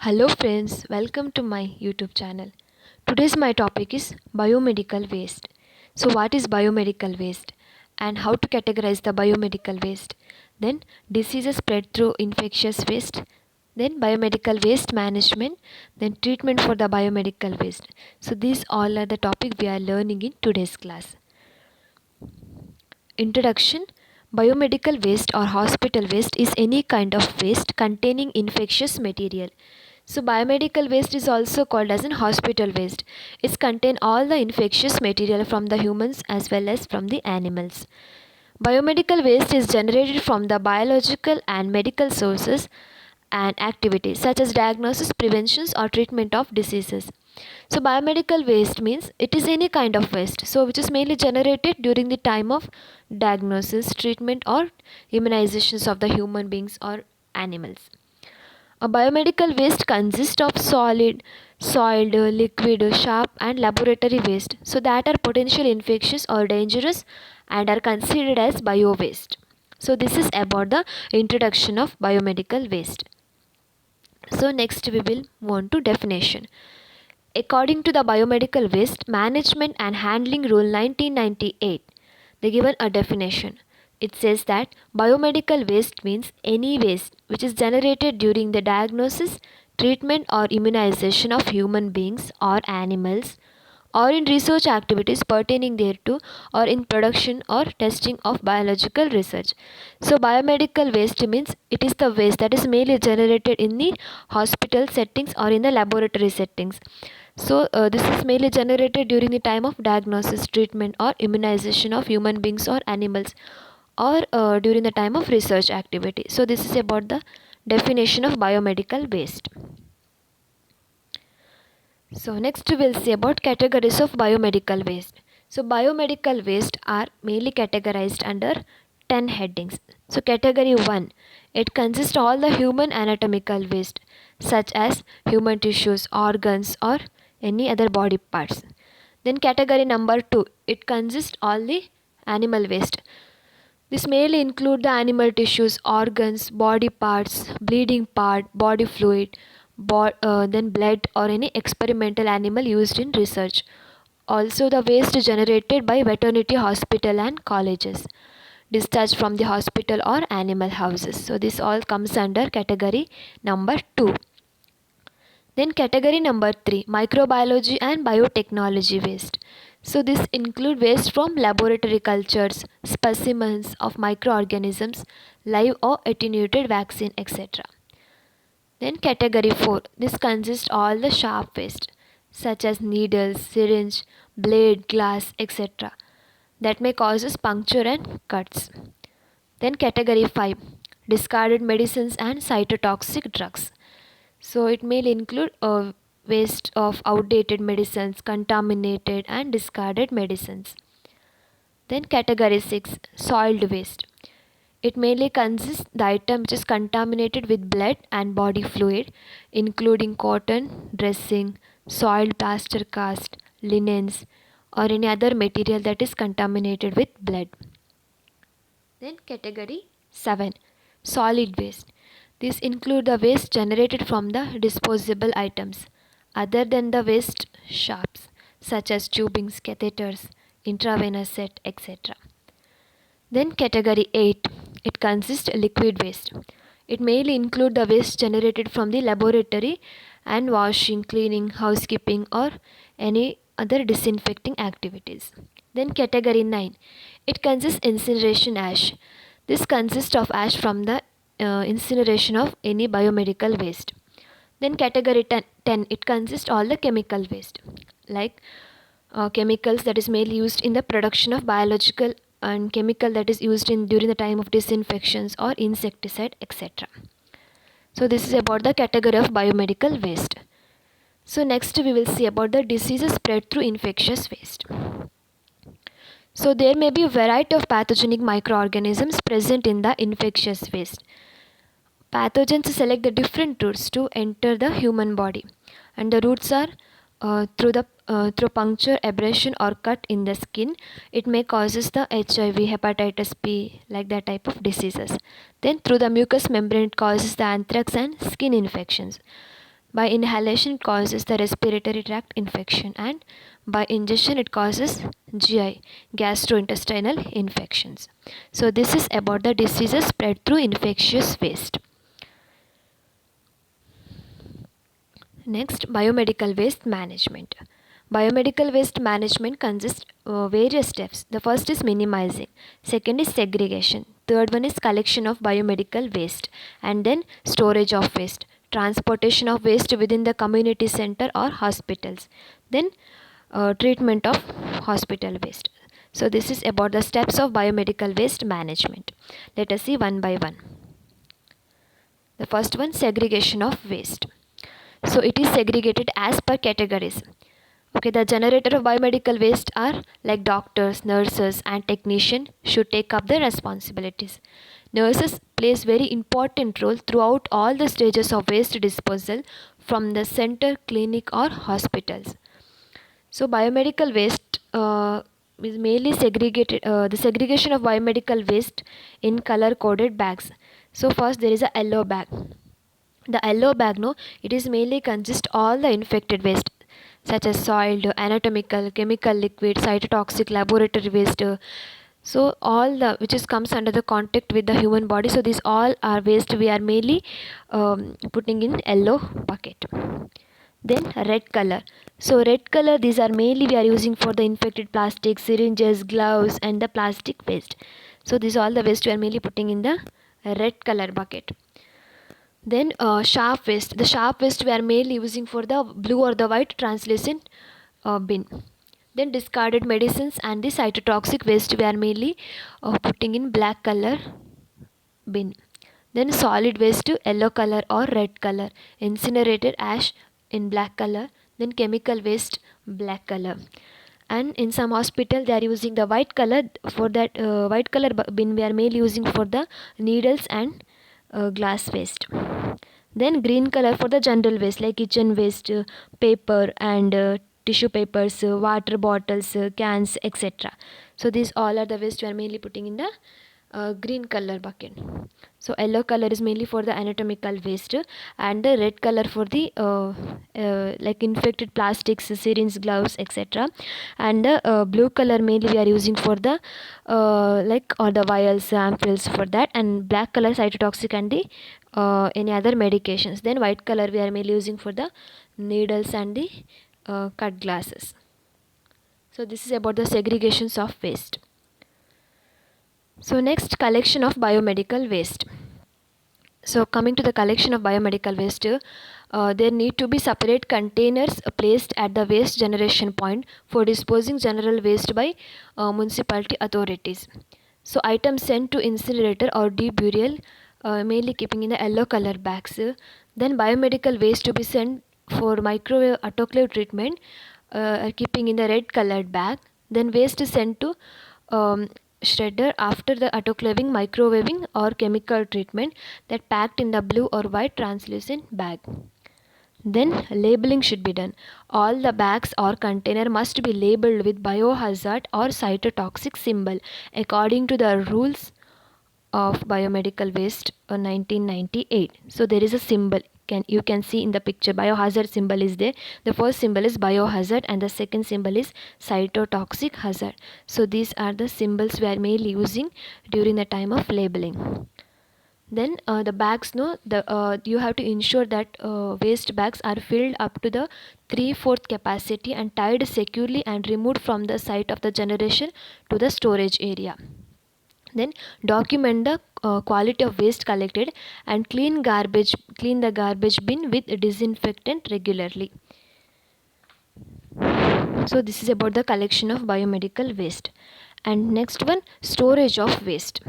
Hello friends, welcome to my YouTube channel. Today's my topic is biomedical waste. So what is biomedical waste and how to categorize the biomedical waste? Then diseases spread through infectious waste, then biomedical waste management, then treatment for the biomedical waste. So these all are the topic we are learning in today's class. Introduction. Biomedical waste or hospital waste is any kind of waste containing infectious material. So biomedical waste is also called as an hospital waste. It contains all the infectious material from the humans as well as from the animals. Biomedical waste is generated from the biological and medical sources and activities such as diagnosis, preventions or treatment of diseases. So biomedical waste means it is any kind of waste which is mainly generated during the time of diagnosis, treatment or immunizations of the human beings or animals. A biomedical waste consists of solid, soiled, liquid, sharp and laboratory waste that are potentially infectious or dangerous and are considered as bio waste. So this is about the introduction of biomedical waste. So next we will move on to definition. According to the Biomedical Waste Management and Handling Rule 1998, they given a definition. It says that biomedical waste means any waste which is generated during the diagnosis, treatment or immunization of human beings or animals or in research activities pertaining thereto or in production or testing of biological research. So biomedical waste means it is the waste that is mainly generated in the hospital settings or in the laboratory settings. This is mainly generated during the time of diagnosis, treatment or immunization of human beings or animals or during the time of research activity. So this is about the definition of biomedical waste. So next we will see about categories of biomedical waste. So biomedical waste are mainly categorized under 10 headings. So category 1, it consists all the human anatomical waste such as human tissues, organs or any other body parts. Then category number 2, it consists all the animal waste. This mainly include the animal tissues, organs, body parts, bleeding part, body fluid, then blood or any experimental animal used in research. Also the waste generated by veterinary hospital and colleges, discharged from the hospital or animal houses. So this all comes under category number 2. Then category number 3, microbiology and biotechnology waste. So this include waste from laboratory cultures, specimens of microorganisms, live or attenuated vaccine, etc. Then category 4, this consists all the sharp waste such as needles, syringe, blade, glass, etc. that may causes puncture and cuts. Then category 5, discarded medicines and cytotoxic drugs. So it may include waste of outdated medicines, contaminated and discarded medicines. Then category 6, soiled waste. It mainly consists the item which is contaminated with blood and body fluid, including cotton, dressing, soiled plaster cast, linens, or any other material that is contaminated with blood. Then category 7, solid waste. These include the waste generated from the disposable items other than the waste sharps such as tubings, catheters, intravenous set, etc. Then category 8, it consists liquid waste. It mainly include the waste generated from the laboratory and washing, cleaning, housekeeping or any other disinfecting activities. Then category 9, it consists incineration ash. This consists of ash from the incineration of any biomedical waste. Then category 10, it consists all the chemical waste like chemicals that is mainly used in the production of biological and chemical that is used in during the time of disinfections or insecticide, etc. So this is about the category of biomedical waste. So next we will see about the diseases spread through infectious waste. So there may be a variety of pathogenic microorganisms present in the infectious waste. Pathogens select the different routes to enter the human body, and the routes are through puncture, abrasion, or cut in the skin. It may causes the HIV, hepatitis B, like that type of diseases. Then through the mucous membrane, it causes the anthrax and skin infections. By inhalation it causes the respiratory tract infection, and by ingestion it causes GI, gastrointestinal infections. So this is about the diseases spread through infectious waste. Next, biomedical waste management. Biomedical waste management consists of various steps. The first is minimizing, second is segregation, third one is collection of biomedical waste, and then storage of waste, transportation of waste within the community center or hospitals, then treatment of hospital waste. So this is about the steps of biomedical waste management. Let us see one by one. The first one, segregation of waste. So it is segregated as per categories. Okay, the generator of biomedical waste are like doctors, nurses and technicians should take up their responsibilities. Nurses plays very important role throughout all the stages of waste disposal from the center, clinic or hospitals. So biomedical waste is mainly segregated, the segregation of biomedical waste in color coded bags. So first there is a yellow bag. The yellow bag, no, it is mainly consist all the infected waste such as soiled, anatomical, chemical, liquid, cytotoxic, laboratory waste. So all the which is comes under the contact with the human body. So these all are waste we are mainly putting in yellow bucket. Then red color. So red color, these are mainly we are using for the infected plastic, syringes, gloves and the plastic waste. So these all the waste we are mainly putting in the red color bucket. Then sharp waste. The sharp waste we are mainly using for the blue or the white translucent bin. Then discarded medicines and the cytotoxic waste we are mainly putting in black color bin. Then solid waste to yellow color or red color. Incinerated ash in black color. Then chemical waste black color. And in some hospital they are using the white color. For that white color bin we are mainly using for the needles and glass waste. Then green color for the general waste like kitchen waste, paper and tissue papers, water bottles, cans, etc. So these all are the waste we are mainly putting in the green color bucket. So yellow color is mainly for the anatomical waste, and the red color for the like infected plastics, syringes, gloves, etc. And the blue color mainly we are using for the like or the vials, ampoules for that, and black color cytotoxic and the any other medications. Then white color we are mainly using for the needles and the cut glasses. So this is about the segregations of waste. So next, collection of biomedical waste. So coming to the collection of biomedical waste, there need to be separate containers placed at the waste generation point for disposing general waste by municipality authorities. So items sent to incinerator or deep burial, mainly keeping in the yellow color bags. Then biomedical waste to be sent for microwave autoclave treatment, keeping in the red colored bag. Then waste is sent to shredder after the autoclaving, microwaving or chemical treatment, that packed in the blue or white translucent bag. Then labeling should be done. All the bags or container must be labeled with biohazard or cytotoxic symbol according to the rules of biomedical waste 1998. So there is a symbol, you can see in the picture, biohazard symbol is there. The first symbol is biohazard and the second symbol is cytotoxic hazard. So these are the symbols we are mainly using during the time of labeling. Then the bags, no, you have to ensure that waste bags are filled up to the 3/4 capacity and tied securely and removed from the site of the generation to the storage area. Then document the quality of waste collected and clean the garbage bin with disinfectant regularly. So this is about the collection of biomedical waste. And next one, storage of waste.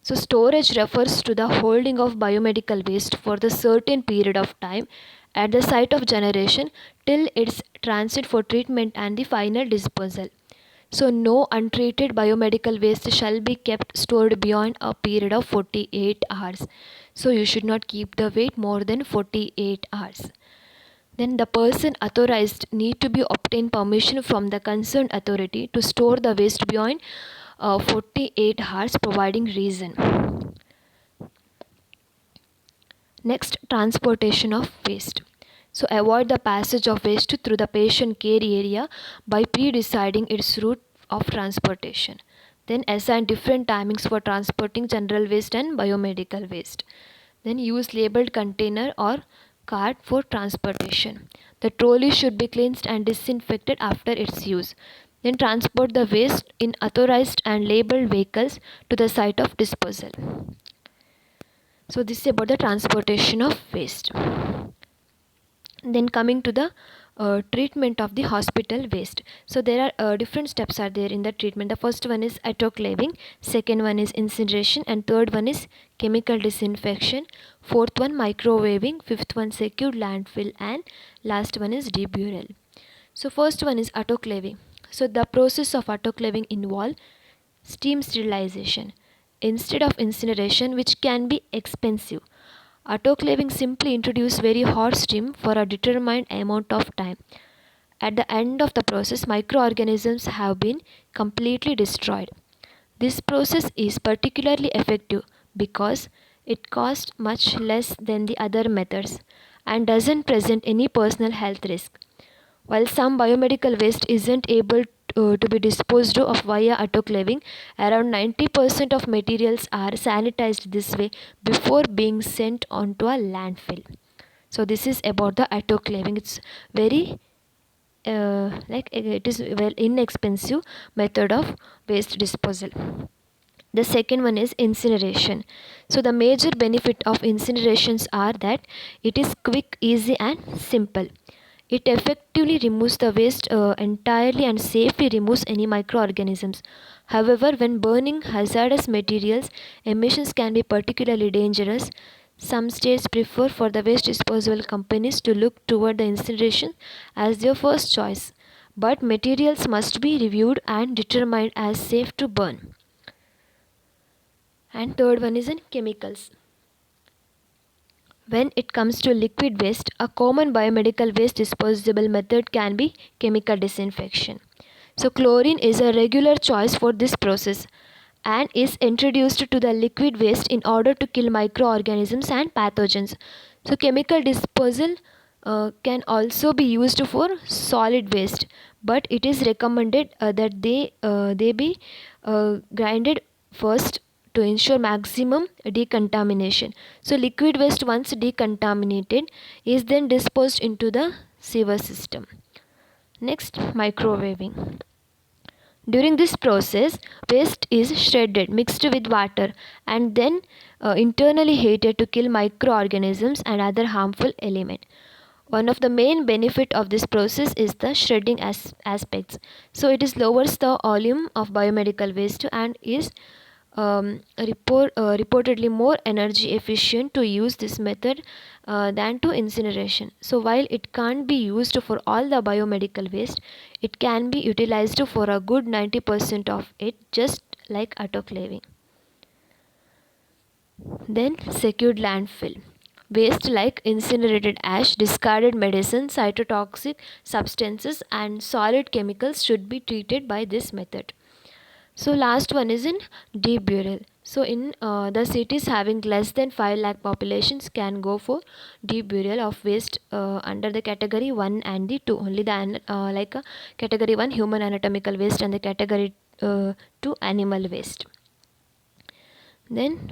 So storage refers to the holding of biomedical waste for the certain period of time at the site of generation till its transit for treatment and the final disposal. So no untreated biomedical waste shall be kept stored beyond a period of 48 hours. So you should not keep the weight more than 48 hours. Then the person authorized need to be obtain permission from the concerned authority to store the waste beyond 48 hours, providing reason. Next, transportation of waste. So avoid the passage of waste through the patient care area by pre-deciding its route of transportation. Then assign different timings for transporting general waste and biomedical waste. Then use labeled container or cart for transportation. The trolley should be cleansed and disinfected after its use. Then transport the waste in authorized and labeled vehicles to the site of disposal. So this is about the transportation of waste. Then coming to the treatment of the hospital waste. So there are different steps are there in the treatment. The first one is autoclaving, second one is incineration, and third one is chemical disinfection, fourth one microwaving, fifth one secured landfill, and last one is deburial. So first one is autoclaving. So the process of autoclaving involves steam sterilization instead of incineration, which can be expensive. Autoclaving simply introduces very hot steam for a determined amount of time. At the end of the process, microorganisms have been completely destroyed. This process is particularly effective because it costs much less than the other methods and doesn't present any personal health risk. While some biomedical waste isn't able to be disposed of via autoclaving, around 90% of materials are sanitized this way before being sent onto a landfill. So this is about the autoclaving. It's very it is well inexpensive method of waste disposal. The second one is incineration. So the major benefit of incinerations are that it is quick, easy and simple. It effectively removes the waste entirely and safely removes any microorganisms. However, when burning hazardous materials, emissions can be particularly dangerous. Some states prefer for the waste disposal companies to look toward the incineration as their first choice. But materials must be reviewed and determined as safe to burn. And third one is in chemicals. When it comes to liquid waste, a common biomedical waste disposable method can be chemical disinfection. So chlorine is a regular choice for this process and is introduced to the liquid waste in order to kill microorganisms and pathogens. So chemical disposal can also be used for solid waste, but it is recommended that they be grinded first to ensure maximum decontamination. So liquid waste once decontaminated is then disposed into the sewer system. Next, microwaving. During this process, waste is shredded, mixed with water, and then internally heated to kill microorganisms and other harmful elements. One of the main benefit of this process is the shredding aspects. So it is lowers the volume of biomedical waste and is reportedly more energy efficient to use this method than to incineration. So while it can't be used for all the biomedical waste, it can be utilized for a good 90% of it, just like autoclaving. Then secured landfill. Waste like incinerated ash, discarded medicine, cytotoxic substances and solid chemicals should be treated by this method. So last one is in deburial. So in the cities having less than 5 lakh populations can go for deburial of waste under the category 1 and the 2. Only the category 1 human anatomical waste and the category 2 animal waste. Then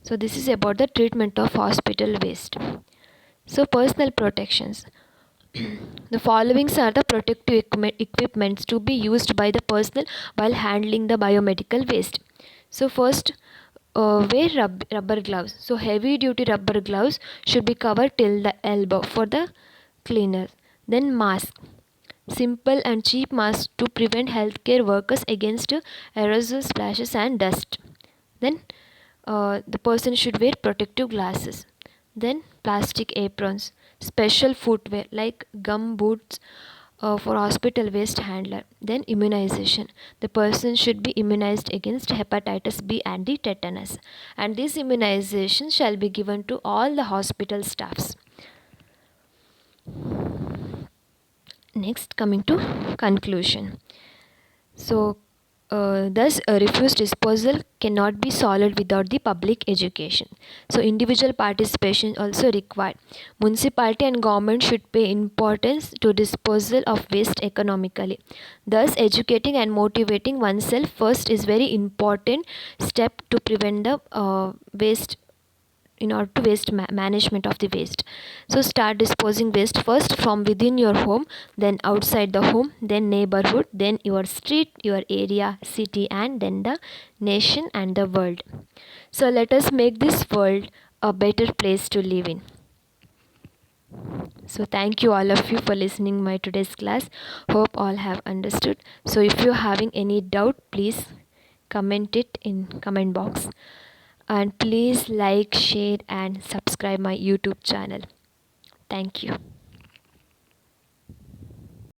so this is about the treatment of hospital waste. So personal protections. The following are the protective equipments to be used by the personnel while handling the biomedical waste. So first, wear rubber gloves. So heavy duty rubber gloves should be covered till the elbow for the cleaner. Then mask. Simple and cheap mask to prevent healthcare workers against aerosol splashes and dust. Then the person should wear protective glasses. Then plastic aprons, special footwear like gum boots for hospital waste handler. Then immunization. The person should be immunized against hepatitis B and the tetanus. And this immunization shall be given to all the hospital staffs. Next, coming to conclusion. So Thus, refuse disposal cannot be solved without the public education. So, individual participation also required. Municipality and government should pay importance to disposal of waste economically. Thus, educating and motivating oneself first is very important step to prevent the waste in order to management of the waste. So start disposing waste first from within your home, then outside the home, then neighborhood, then your street, your area, city, and then the nation and the world. So let us make this world a better place to live in. So thank you all of you for listening my today's class. Hope all have understood. So if you're having any doubt, please comment it in comment box, and please like, share and subscribe my YouTube channel. Thank you.